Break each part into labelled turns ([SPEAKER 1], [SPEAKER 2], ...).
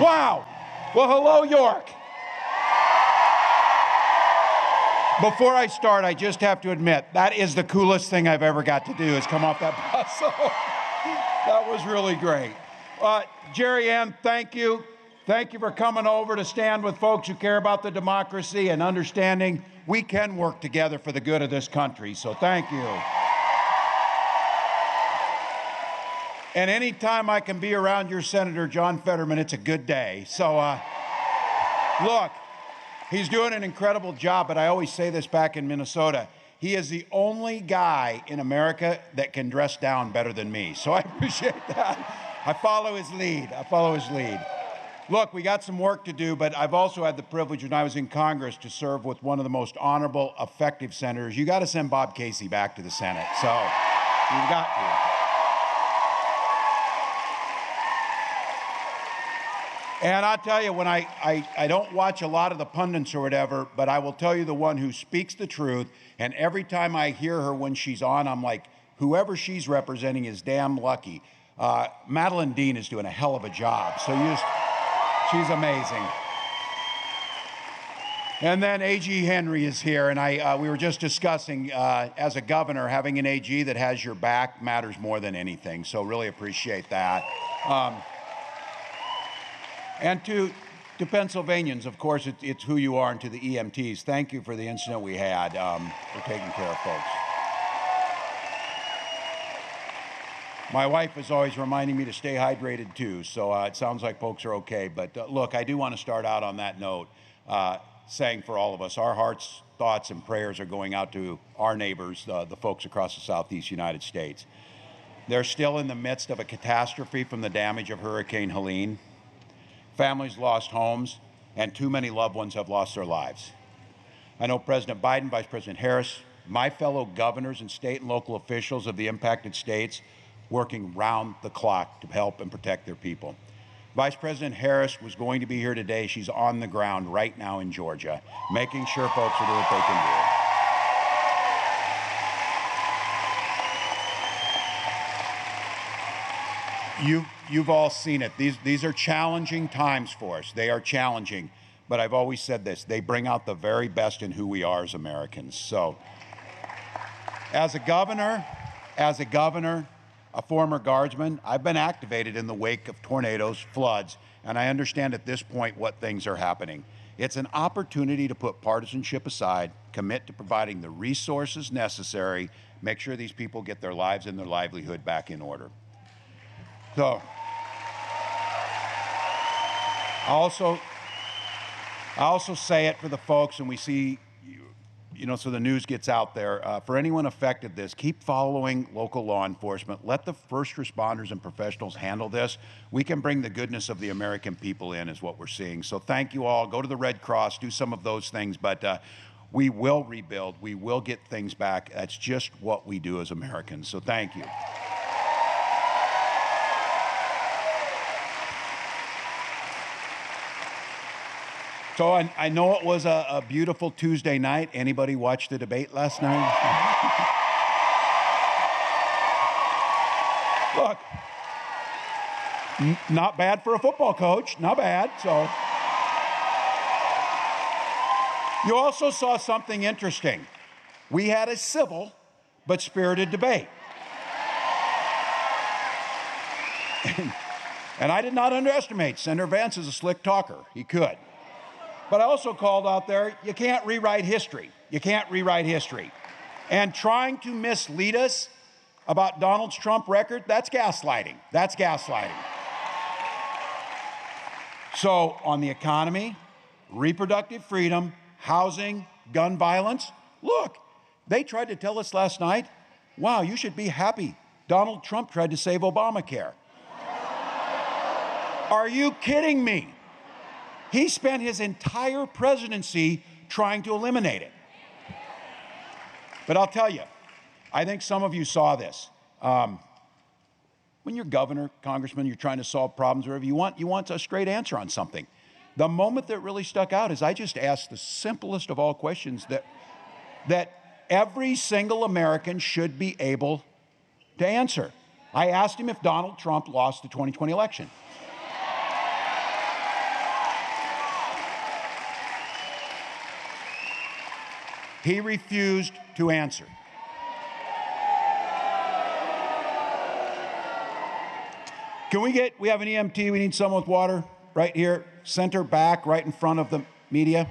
[SPEAKER 1] Wow. Well, hello, York. Before I start, I just have to admit, that is the coolest thing I've ever got to do, is come off that bus. So that was really great. Jerry Ann, thank you. Thank you for coming over to stand with folks who care about the democracy and understanding we can work together for the good of this country. So thank you. And anytime I can be around your Senator John Fetterman, it's a good day. So look, he's doing an incredible job, but I always say this back in Minnesota. He is the only guy in America that can dress down better than me. So I appreciate that. I follow his lead. Look, we got some work to do, but I've also had the privilege when I was in Congress to serve with one of the most honorable, effective senators. You got to send Bob Casey back to the Senate. So you've got to. And I'll tell you, when I don't watch a lot of the pundits or whatever, but I will tell you the one who speaks the truth, and every time I hear her when she's on, I'm like, whoever she's representing is damn lucky. Madeline Dean is doing a hell of a job, so she's amazing. And then A.G. Henry is here, and we were just discussing, as a governor, having an A.G. that has your back matters more than anything, so really appreciate that. And to Pennsylvanians, of course, it's who you are, and to the EMTs, thank you for the incident we had, for taking care of folks. My wife is always reminding me to stay hydrated too, so it sounds like folks are okay. But look, I do want to start out on that note, saying for all of us, our hearts, thoughts, and prayers are going out to our neighbors, the folks across the Southeast United States. They're still in the midst of a catastrophe from the damage of Hurricane Helene. Families lost homes, and too many loved ones have lost their lives. I know President Biden, Vice President Harris, my fellow governors and state and local officials of the impacted states working round the clock to help and protect their people. Vice President Harris was going to be here today. She's on the ground right now in Georgia, making sure folks are doing what they can do. You've all seen it. These are challenging times for us. They are challenging, but I've always said this, they bring out the very best in who we are as Americans. So, as a governor, a former guardsman, I've been activated in the wake of tornadoes, floods, and I understand at this point what things are happening. It's an opportunity to put partisanship aside, commit to providing the resources necessary, make sure these people get their lives and their livelihood back in order. So, I also say it for the folks, and we see, so the news gets out there. For anyone affected this, keep following local law enforcement. Let the first responders and professionals handle this. We can bring the goodness of the American people in, is what we're seeing. So thank you all. Go to the Red Cross, do some of those things, but we will rebuild. We will get things back. That's just what we do as Americans. So thank you. So I know it was a beautiful Tuesday night. Anybody watch the debate last night? Look, not bad for a football coach, not bad. So you also saw something interesting. We had a civil but spirited debate. And I did not underestimate Senator Vance is a slick talker. He could. But I also called out there, you can't rewrite history. You can't rewrite history. And trying to mislead us about Donald Trump's record, that's gaslighting. That's gaslighting. So on the economy, reproductive freedom, housing, gun violence, look, they tried to tell us last night, wow, you should be happy. Donald Trump tried to save Obamacare. Are you kidding me? He spent his entire presidency trying to eliminate it. But I'll tell you, I think some of you saw this. When you're governor, congressman, you're trying to solve problems, or whatever, you want a straight answer on something. The moment that really stuck out is I just asked the simplest of all questions that every single American should be able to answer. I asked him if Donald Trump lost the 2020 election. He refused to answer. Can we have an EMT, we need someone with water right here, center back, right in front of the media.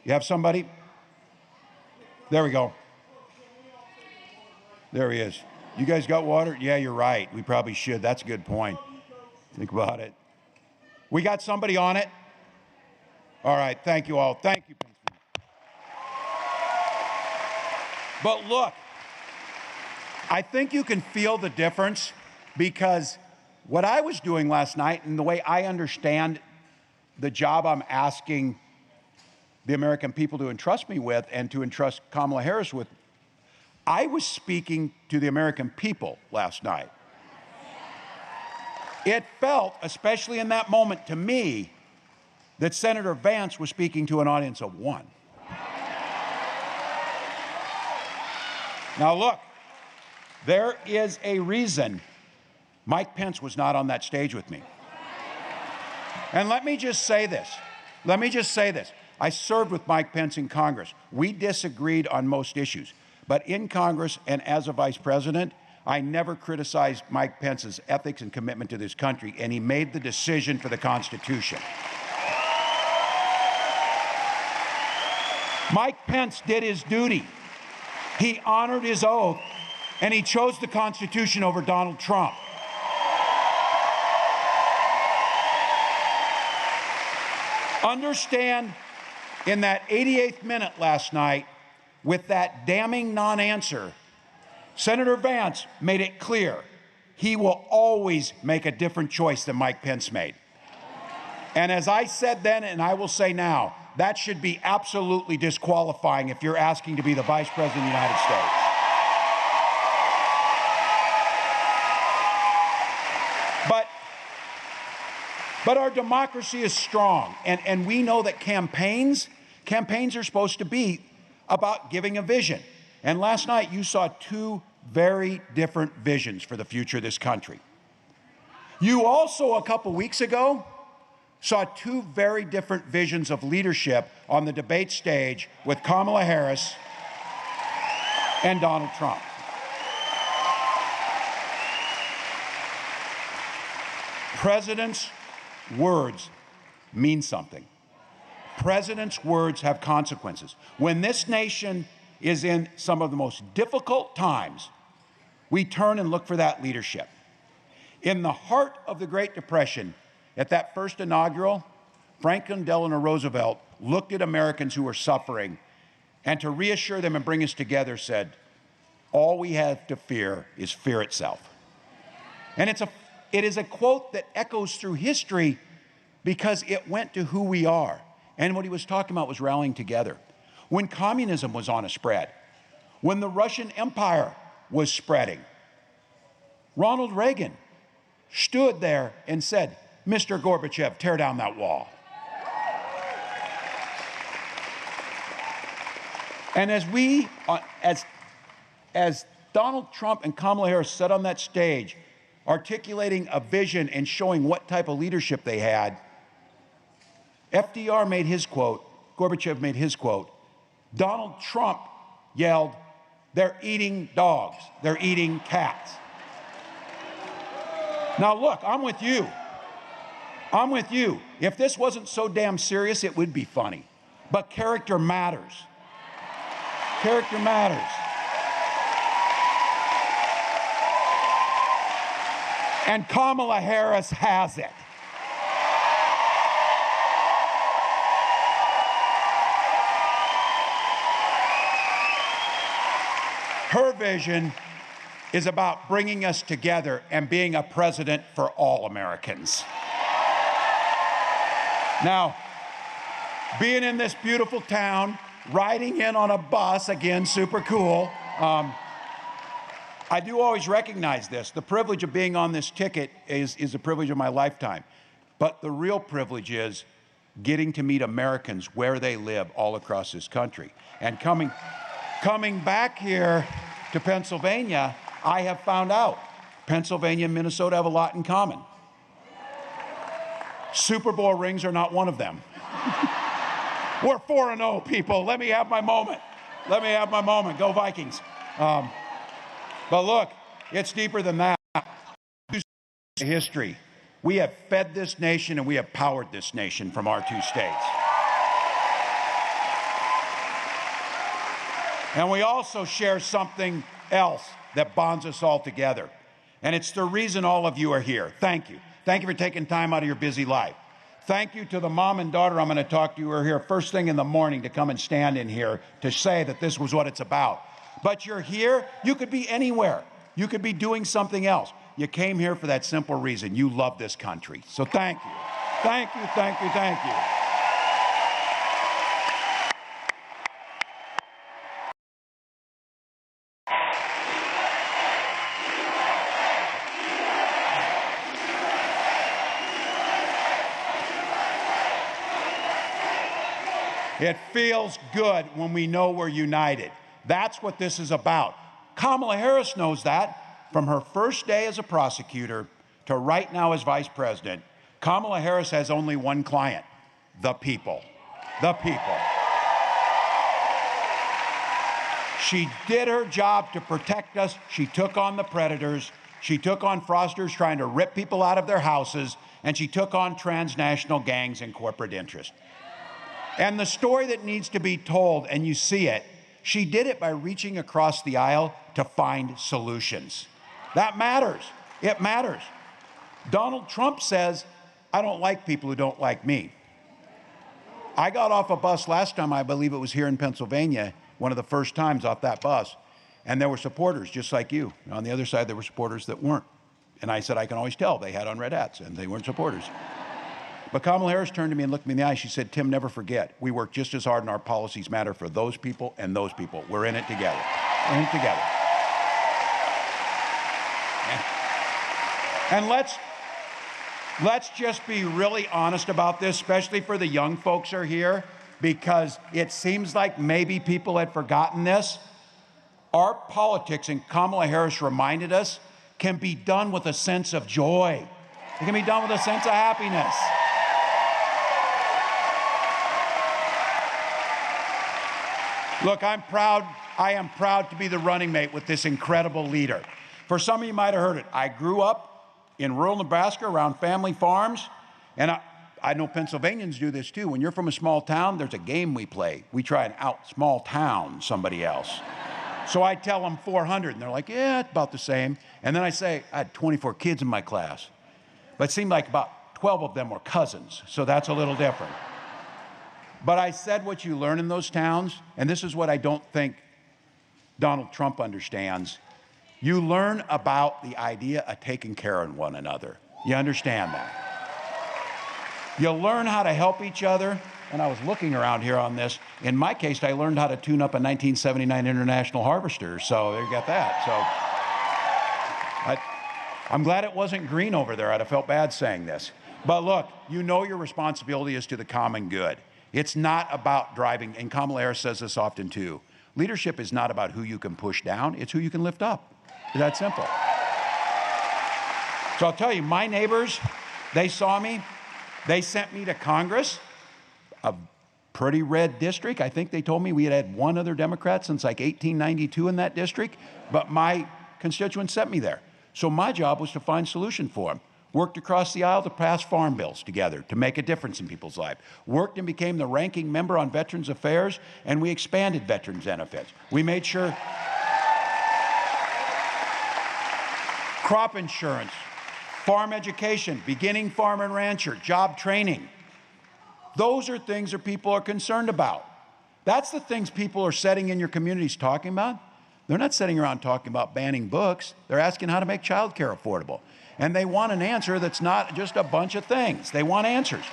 [SPEAKER 1] You have somebody? There we go. There he is. You guys got water? Yeah, you're right. We probably should. That's a good point. Think about it. We got somebody on it? All right, thank you all. Thank you. But look, I think you can feel the difference, because what I was doing last night and the way I understand the job I'm asking the American people to entrust me with and to entrust Kamala Harris with, I was speaking to the American people last night. It felt, especially in that moment to me, that Senator Vance was speaking to an audience of one. Now look, there is a reason Mike Pence was not on that stage with me. And let me just say this. I served with Mike Pence in Congress. We disagreed on most issues. But in Congress and as a vice president, I never criticized Mike Pence's ethics and commitment to this country, and he made the decision for the Constitution. Mike Pence did his duty. He honored his oath, and he chose the Constitution over Donald Trump. Understand, in that 88th minute last night, with that damning non-answer, Senator Vance made it clear he will always make a different choice than Mike Pence made. And as I said then, and I will say now, that should be absolutely disqualifying if you're asking to be the Vice President of the United States. But our democracy is strong, and we know that campaigns are supposed to be about giving a vision. And last night you saw two very different visions for the future of this country. You also, a couple weeks ago, saw two very different visions of leadership on the debate stage with Kamala Harris and Donald Trump. Presidents' words mean something. Presidents' words have consequences. When this nation is in some of the most difficult times, we turn and look for that leadership. In the heart of the Great Depression, at that first inaugural, Franklin Delano Roosevelt looked at Americans who were suffering, and to reassure them and bring us together said, all we have to fear is fear itself. And it is a quote that echoes through history because it went to who we are. And what he was talking about was rallying together. When communism was on a spread, when the Russian Empire was spreading, Ronald Reagan stood there and said, Mr. Gorbachev, tear down that wall. And as Donald Trump and Kamala Harris sat on that stage, articulating a vision and showing what type of leadership they had, FDR made his quote, Gorbachev made his quote, Donald Trump yelled, they're eating dogs, they're eating cats. Now look, I'm with you. If this wasn't so damn serious, it would be funny. But character matters. Character matters. And Kamala Harris has it. Her vision is about bringing us together and being a president for all Americans. Now, being in this beautiful town, riding in on a bus, again, super cool, I do always recognize this. The privilege of being on this ticket is a privilege of my lifetime. But the real privilege is getting to meet Americans where they live all across this country. And coming back here to Pennsylvania, I have found out Pennsylvania and Minnesota have a lot in common. Super Bowl rings are not one of them. We're 4-0, people. Let me have my moment. Let me have my moment. Go Vikings. But look, it's deeper than that. History. We have fed this nation and we have powered this nation from our 2 states. And we also share something else that bonds us all together. And it's the reason all of you are here. Thank you. Thank you for taking time out of your busy life. Thank you to the mom and daughter I'm going to talk to who are here first thing in the morning to come and stand in here to say that this was what it's about. But you're here. You could be anywhere. You could be doing something else. You came here for that simple reason. You love this country. So thank you. Thank you, thank you, thank you. It feels good when we know we're united. That's what this is about. Kamala Harris knows that. From her first day as a prosecutor to right now as vice president, Kamala Harris has only one client: the people. The people. She did her job to protect us. She took on the predators. She took on fraudsters trying to rip people out of their houses. And she took on transnational gangs and corporate interests. And the story that needs to be told, and you see it, she did it by reaching across the aisle to find solutions. That matters. It matters. Donald Trump says, I don't like people who don't like me. I got off a bus last time, I believe it was here in Pennsylvania, one of the first times off that bus, and there were supporters just like you. And on the other side, there were supporters that weren't. And I said, I can always tell they had on red hats and they weren't supporters. But Kamala Harris turned to me and looked me in the eye. She said, Tim, never forget, we work just as hard and our policies matter for those people and those people. We're in it together. We're in it together. And let's just be really honest about this, especially for the young folks who are here, because it seems like maybe people had forgotten this. Our politics, and Kamala Harris reminded us, can be done with a sense of joy. It can be done with a sense of happiness. Look, I am proud to be the running mate with this incredible leader. For some of you might have heard it, I grew up in rural Nebraska around family farms, and I know Pennsylvanians do this too. When you're from a small town, there's a game we play. We try and out small town somebody else. So I tell them 400, and they're like, yeah, it's about the same. And then I say, I had 24 kids in my class, but it seemed like about 12 of them were cousins, so that's a little different. But I said what you learn in those towns, and this is what I don't think Donald Trump understands. You learn about the idea of taking care of one another. You understand that. You learn how to help each other. And I was looking around here on this. In my case, I learned how to tune up a 1979 International Harvester. So there you got that. So I'm glad it wasn't green over there. I'd have felt bad saying this. But look, you know your responsibility is to the common good. It's not about driving, and Kamala Harris says this often too. Leadership is not about who you can push down, it's who you can lift up. It's that simple. So I'll tell you, my neighbors, they saw me. They sent me to Congress, a pretty red district. I think they told me we had had one other Democrat since like 1892 in that district, but my constituents sent me there. So my job was to find a solution for them. Worked across the aisle to pass farm bills together to make a difference in people's lives. Worked and became the ranking member on Veterans Affairs, and we expanded veterans benefits. We made sure crop insurance, farm education, beginning farm and rancher, job training. Those are things that people are concerned about. That's the things people are sitting in your communities talking about. They're not sitting around talking about banning books. They're asking how to make childcare affordable. And they want an answer that's not just a bunch of things. They want answers.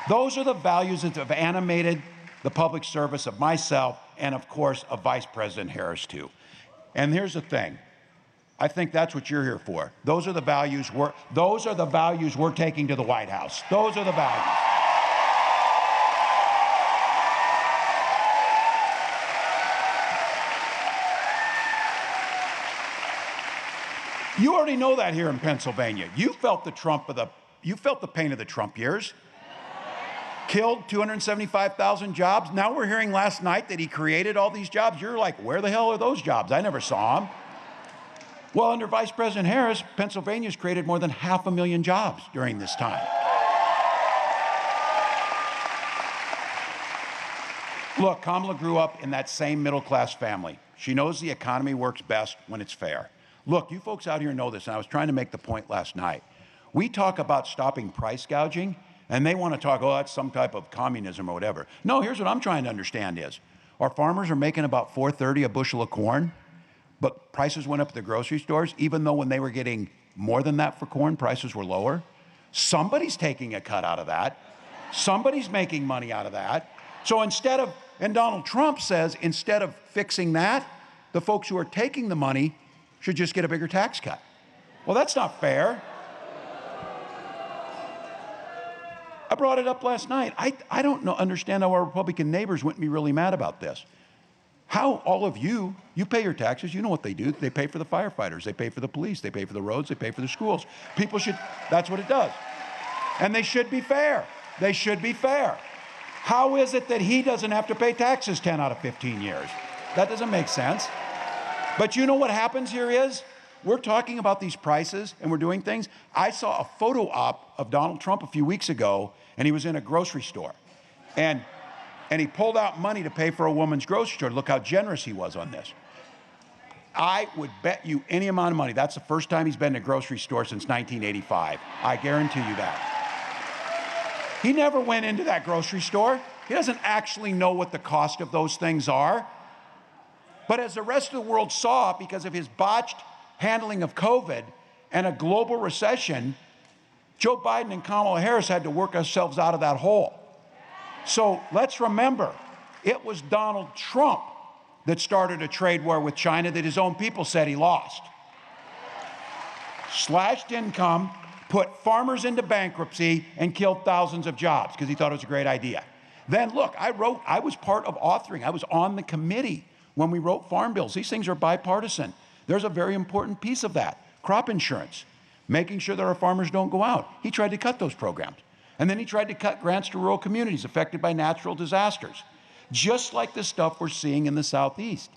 [SPEAKER 1] Those are the values that have animated the public service of myself and, of course, of Vice President Harris, too. And here's the thing. I think that's what you're here for. Those are the values we're taking to the White House. Those are the values. You already know that here in Pennsylvania. You felt the pain of the Trump years. killed 275,000 jobs. Now we're hearing last night that he created all these jobs. You're like, where the hell are those jobs? I never saw them. Well, under Vice President Harris, Pennsylvania's created more than 500,000 jobs during this time. Look, Kamala grew up in that same middle-class family. She knows the economy works best when it's fair. Look, you folks out here know this, and I was trying to make the point last night. We talk about stopping price gouging, and they want to talk, oh, that's some type of communism or whatever. No, here's what I'm trying to understand is, our farmers are making about $4.30 a bushel of corn, but prices went up at the grocery stores, even though when they were getting more than that for corn, prices were lower. Somebody's taking a cut out of that. Somebody's making money out of that. So instead of, and Donald Trump says, instead of fixing that, the folks who are taking the money should just get a bigger tax cut. Well, that's not fair. I brought it up last night. I don't understand how our Republican neighbors wouldn't be really mad about this. How all of you pay your taxes, you know what they do. They pay for the firefighters, they pay for the police, they pay for the roads, they pay for the schools. People should, that's what it does. And they should be fair. They should be fair. How is it that he doesn't have to pay taxes 10 out of 15 years? That doesn't make sense. But you know what happens here is, we're talking about these prices and we're doing things. I saw a photo op of Donald Trump a few weeks ago, and he was in a grocery store. And he pulled out money to pay for a woman's grocery store. Look how generous he was on this. I would bet you any amount of money, that's the first time he's been in a grocery store since 1985. I guarantee you that. He never went into that grocery store. He doesn't actually know what the cost of those things are. But as the rest of the world saw, because of his botched handling of COVID and a global recession, Joe Biden and Kamala Harris had to work ourselves out of that hole. So let's remember, it was Donald Trump that started a trade war with China that his own people said he lost. Slashed income, put farmers into bankruptcy, and killed thousands of jobs because he thought it was a great idea. Then look, I was part of authoring. I was on the committee when we wrote farm bills. These things are bipartisan. There's a very important piece of that, crop insurance, making sure that our farmers don't go out. He tried to cut those programs. And then he tried to cut grants to rural communities affected by natural disasters, just like the stuff we're seeing in the Southeast.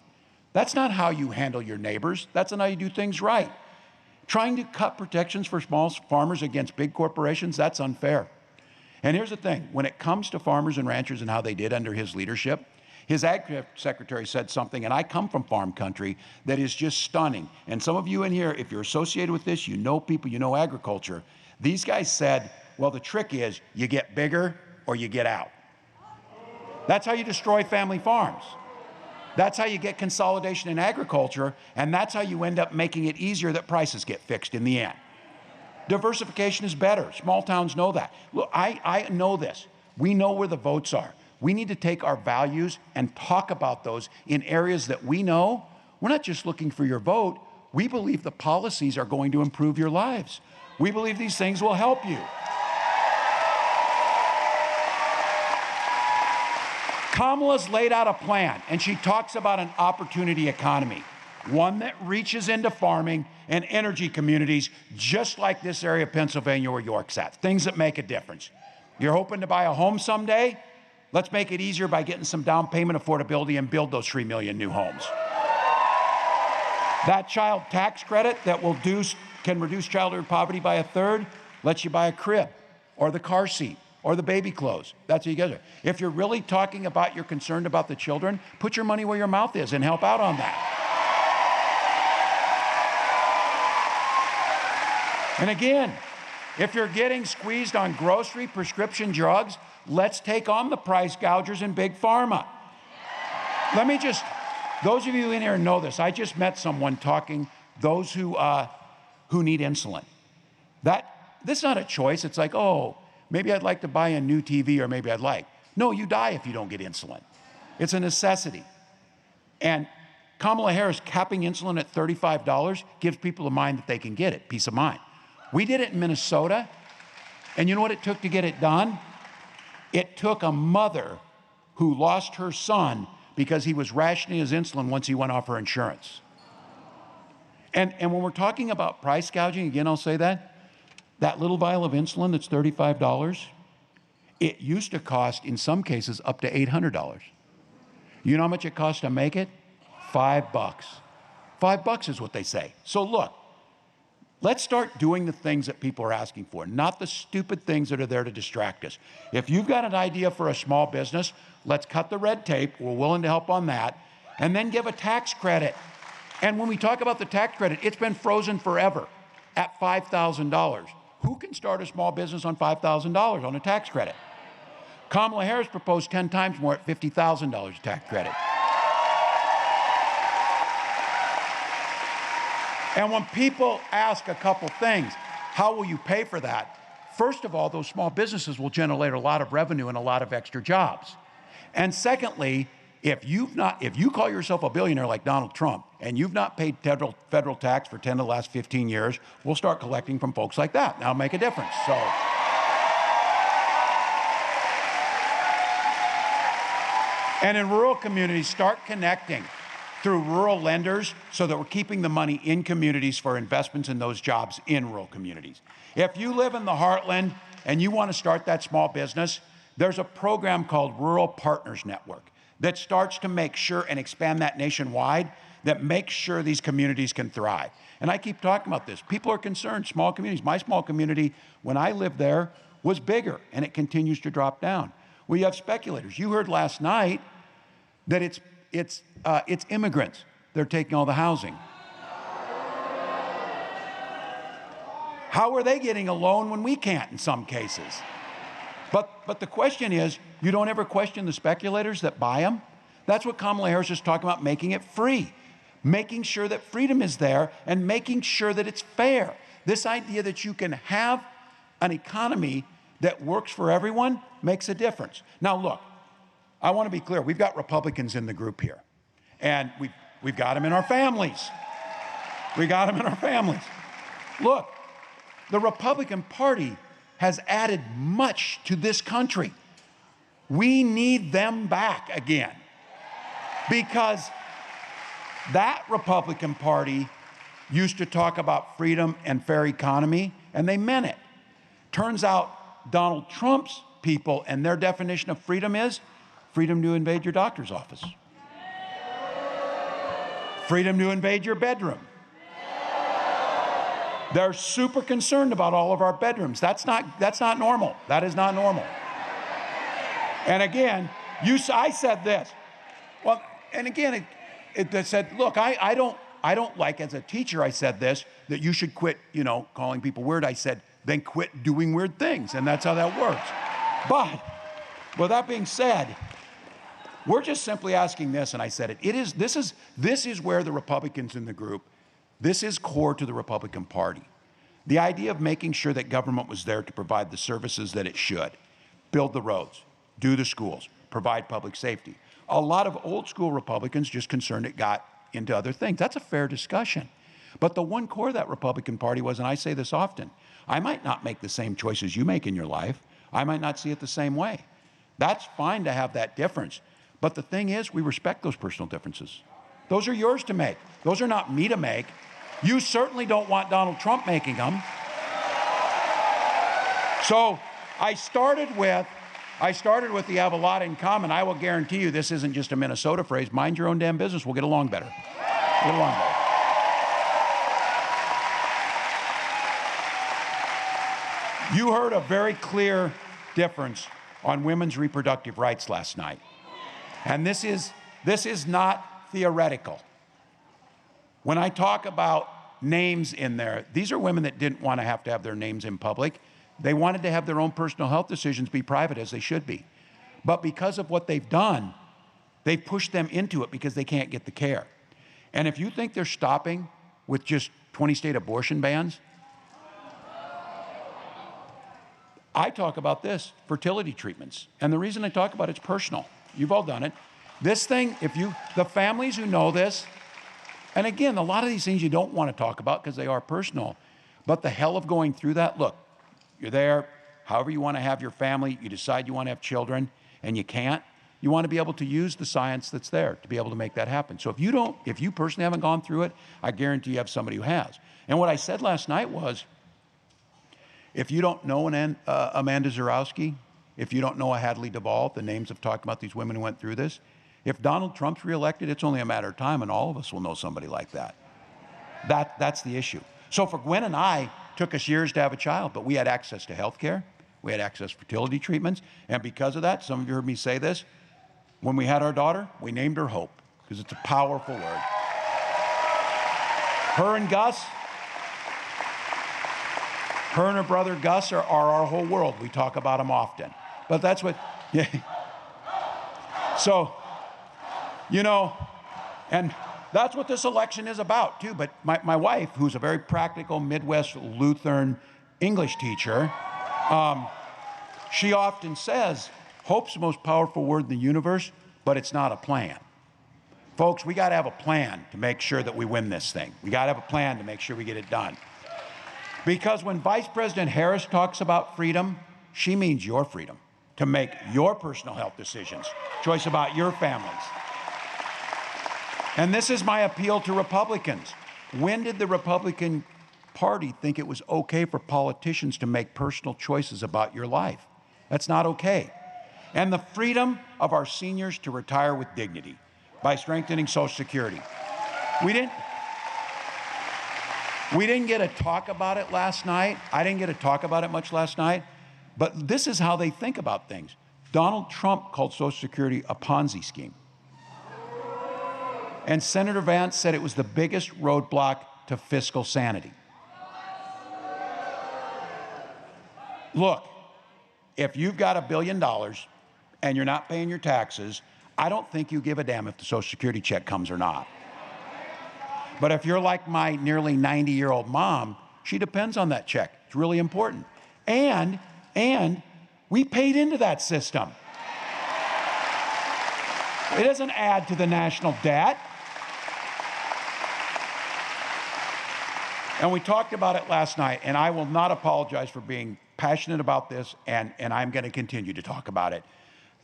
[SPEAKER 1] That's not how you handle your neighbors. That's not how you do things right. Trying to cut protections for small farmers against big corporations, that's unfair. And here's the thing, when it comes to farmers and ranchers and how they did under his leadership, his ag secretary said something, and I come from farm country, that is just stunning. And some of you in here, if you're associated with this, you know people, you know agriculture. These guys said, well, the trick is you get bigger or you get out. That's how you destroy family farms. That's how you get consolidation in agriculture, and that's how you end up making it easier that prices get fixed in the end. Diversification is better. Small towns know that. Look, I know this. We know where the votes are. We need to take our values and talk about those in areas that we know. We're not just looking for your vote. We believe the policies are going to improve your lives. We believe these things will help you. Kamala's laid out a plan, and she talks about an opportunity economy, one that reaches into farming and energy communities, just like this area of Pennsylvania where York's at, things that make a difference. You're hoping to buy a home someday? Let's make it easier by getting some down payment affordability and build those 3 million new homes. That child tax credit that can reduce childhood poverty by 1/3 lets you buy a crib or the car seat or the baby clothes. That's how you get it. If you're really talking about you're concerned about the children, put your money where your mouth is and help out on that. And again, if you're getting squeezed on grocery, prescription drugs, let's take on the price gougers in Big Pharma. Let me just, those of you in here know this. I just met someone talking, those who need insulin. This is not a choice. It's like, oh, maybe I'd like to buy a new TV, or maybe I'd like. No, you die if you don't get insulin. It's a necessity. And Kamala Harris capping insulin at $35 gives people a mind that they can get it, peace of mind. We did it in Minnesota, and you know what it took to get it done? It took a mother who lost her son because he was rationing his insulin once he went off her insurance. And when we're talking about price gouging, again, I'll say that little vial of insulin that's $35, It used to cost, in some cases, up to $800. You know how much it costs to make it? $5. $5 is what they say. So look, let's start doing the things that people are asking for, not the stupid things that are there to distract us. If you've got an idea for a small business, let's cut the red tape. We're willing to help on that. And then give a tax credit. And when we talk about the tax credit, it's been frozen forever at $5,000. Who can start a small business on $5,000 on a tax credit? Kamala Harris proposed 10 times more at $50,000 tax credit. And when people ask a couple things, how will you pay for that? First of all, those small businesses will generate a lot of revenue and a lot of extra jobs. And secondly, if you call yourself a billionaire like Donald Trump and you've not paid federal tax for 10 of the last 15 years, we'll start collecting from folks like that. That'll make a difference. So, and in rural communities, start connecting through rural lenders so that we're keeping the money in communities for investments in those jobs in rural communities. If you live in the heartland and you want to start that small business, there's a program called Rural Partners Network that starts to make sure and expand that nationwide, that makes sure these communities can thrive. And I keep talking about this. People are concerned, small communities. My small community, when I lived there, was bigger, and it continues to drop down. Well, you have speculators. You heard last night that it's immigrants. They're taking all the housing. How are they getting a loan when we can't in some cases? But the question is, you don't ever question the speculators that buy them? That's what Kamala Harris is talking about, making it free, making sure that freedom is there and making sure that it's fair. This idea that you can have an economy that works for everyone makes a difference. Now look, I want to be clear. We've got Republicans in the group here, and we've got them in our families. We got them in our families. Look, the Republican Party has added much to this country. We need them back again, because that Republican Party used to talk about freedom and fair economy, and they meant it. Turns out Donald Trump's people and their definition of freedom is freedom to invade your doctor's office, freedom to invade your bedroom. They're super concerned about all of our bedrooms. That's not normal. That is not normal. And again, I said this. Well, and again, it said, look, I don't like, as a teacher, I said this, that you should quit, calling people weird. I said, then quit doing weird things, and that's how that works. But with that being said, we're just simply asking this, and I said it. This is where the Republicans in the group, this is core to the Republican Party. The idea of making sure that government was there to provide the services that it should, build the roads, do the schools, provide public safety. A lot of old school Republicans just concerned it got into other things. That's a fair discussion. But the one core of that Republican Party was, and I say this often, I might not make the same choices you make in your life. I might not see it the same way. That's fine to have that difference. But the thing is, we respect those personal differences. Those are yours to make. Those are not me to make. You certainly don't want Donald Trump making them. So I started with the have a lot in common. I will guarantee you this isn't just a Minnesota phrase. Mind your own damn business. We'll get along better. Get along better. You heard a very clear difference on women's reproductive rights last night. And this is not theoretical. When I talk about names in there, these are women that didn't want to have their names in public. They wanted to have their own personal health decisions be private, as they should be. But because of what they've done, they've pushed them into it because they can't get the care. And if you think they're stopping with just 20-state abortion bans, I talk about this, fertility treatments. And the reason I talk about it's personal. You've all done it. This thing, the families who know this, and again, a lot of these things you don't want to talk about because they are personal, but the hell of going through that, look, you're there, however you want to have your family, you decide you want to have children, and you can't, you want to be able to use the science that's there to be able to make that happen. So if you personally haven't gone through it, I guarantee you have somebody who has. And what I said last night was, if you don't know Amanda Zurowski, if you don't know a Hadley Duvall, the names have talked about these women who went through this. If Donald Trump's reelected, it's only a matter of time, and all of us will know somebody like that. That's the issue. So for Gwen and I, it took us years to have a child, but we had access to health care. We had access to fertility treatments. And because of that, some of you heard me say this, when we had our daughter, we named her Hope, because it's a powerful word. Her and Gus, her and her brother Gus are our whole world. We talk about them often. But that's what, yeah. So, you know, and that's what this election is about, too. But my wife, who's a very practical Midwest Lutheran English teacher, she often says, hope's the most powerful word in the universe, but it's not a plan. Folks, we got to have a plan to make sure that we win this thing. We got to have a plan to make sure we get it done. Because when Vice President Harris talks about freedom, she means your freedom to make your personal health decisions, choice about your families. And this is my appeal to Republicans. When did the Republican Party think it was okay for politicians to make personal choices about your life? That's not okay. And the freedom of our seniors to retire with dignity by strengthening Social Security. We didn't get to talk about it last night. I didn't get to talk about it much last night. But this is how they think about things. Donald Trump called Social Security a Ponzi scheme. And Senator Vance said it was the biggest roadblock to fiscal sanity. Look, if you've got $1 billion and you're not paying your taxes, I don't think you give a damn if the Social Security check comes or not. But if you're like my nearly 90-year-old mom, she depends on that check. It's really important. And we paid into that system. It doesn't add to the national debt. And we talked about it last night, and I will not apologize for being passionate about this, and I'm going to continue to talk about it.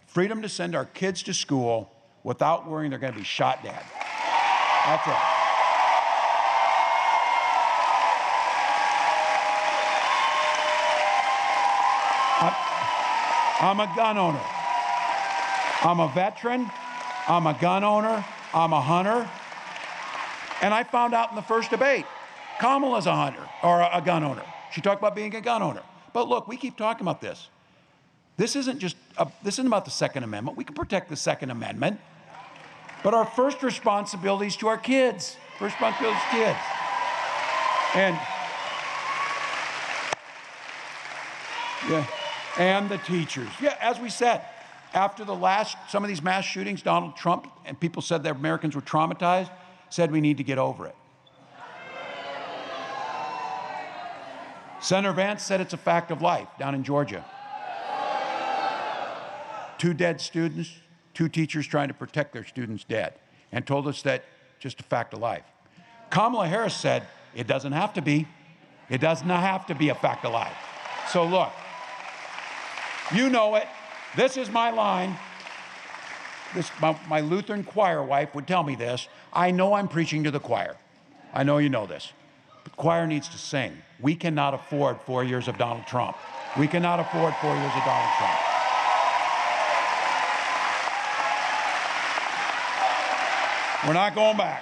[SPEAKER 1] Freedom to send our kids to school without worrying they're going to be shot dead. That's it. I'm a gun owner. I'm a veteran. I'm a gun owner. I'm a hunter. And I found out in the first debate, Kamala's a hunter or a gun owner. She talked about being a gun owner. But look, we keep talking about this. This isn't about the Second Amendment. We can protect the Second Amendment. But our first responsibility is to our kids. First responsibility is kids. And the teachers. Yeah, as we said, after some of these mass shootings, Donald Trump and people said that Americans were traumatized, said we need to get over it. Senator Vance said it's a fact of life down in Georgia. 2 dead students, 2 teachers trying to protect their students dead, and told us that just a fact of life. Kamala Harris said it doesn't have to be. It does not have to be a fact of life. So look, you know it. This is my line. My Lutheran choir wife would tell me this. I know I'm preaching to the choir. I know you know this. The choir needs to sing. We cannot afford 4 years of Donald Trump. We cannot afford 4 years of Donald Trump. We're not going back.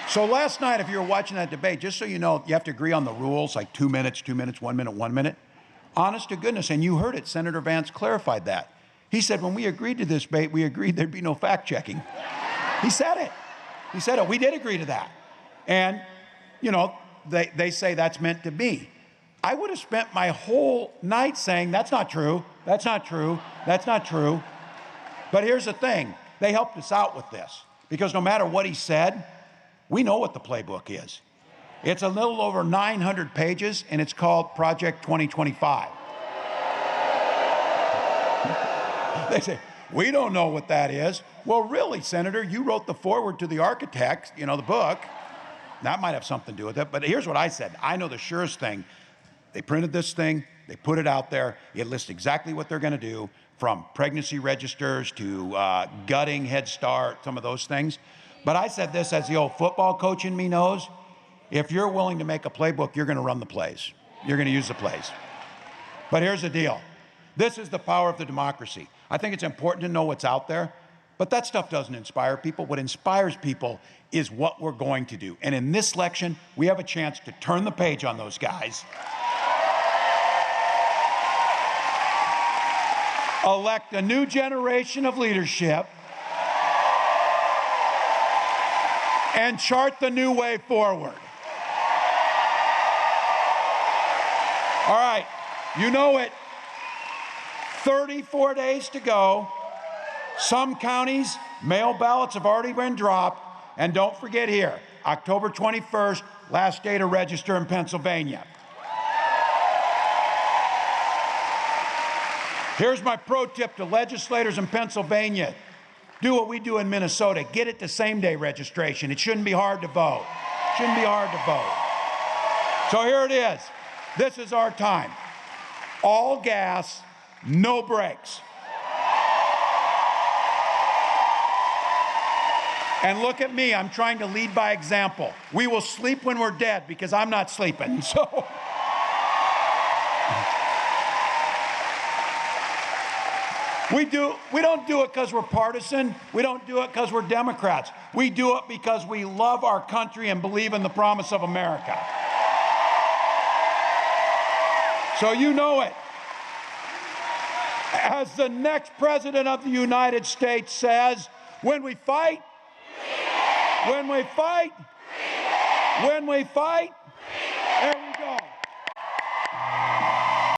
[SPEAKER 1] So last night, if you were watching that debate, just so you know, you have to agree on the rules, like 2 minutes, 2 minutes, 1 minute, 1 minute. Honest to goodness, and you heard it, Senator Vance clarified that. He said, when we agreed to this debate, we agreed there'd be no fact checking. He said it. He said it. We did agree to that. And, you know, they say that's meant to be. I would have spent my whole night saying, that's not true, that's not true, that's not true. But here's the thing. They helped us out with this. Because no matter what he said, we know what the playbook is. It's a little over 900 pages, and it's called Project 2025. They say, we don't know what that is. Well, really, Senator, you wrote the foreword to the architect, you know, the book. That might have something to do with it. But here's what I said. I know the surest thing. They printed this thing. They put it out there. It lists exactly what they're going to do, from pregnancy registers to gutting, Head Start, some of those things. But I said this, as the old football coach in me knows, if you're willing to make a playbook, you're going to run the plays. You're going to use the plays. But here's the deal. This is the power of the democracy. I think it's important to know what's out there, but that stuff doesn't inspire people. What inspires people is what we're going to do. And in this election, we have a chance to turn the page on those guys. Elect a new generation of leadership and chart the new way forward. All right, you know it. 34 days to go. Some counties, mail ballots have already been dropped. And don't forget here, October 21st, last day to register in Pennsylvania. Here's my pro tip to legislators in Pennsylvania. Do what we do in Minnesota. Get it to same-day registration. It shouldn't be hard to vote. Shouldn't be hard to vote. So here it is. This is our time. All gas, no brakes. And look at me, I'm trying to lead by example. We will sleep when we're dead because I'm not sleeping, so. We don't do it because we're partisan. We don't do it because we're Democrats. We do it because we love our country and believe in the promise of America. So you know it. As the next president of the United States says, when we fight, when we fight, when we fight,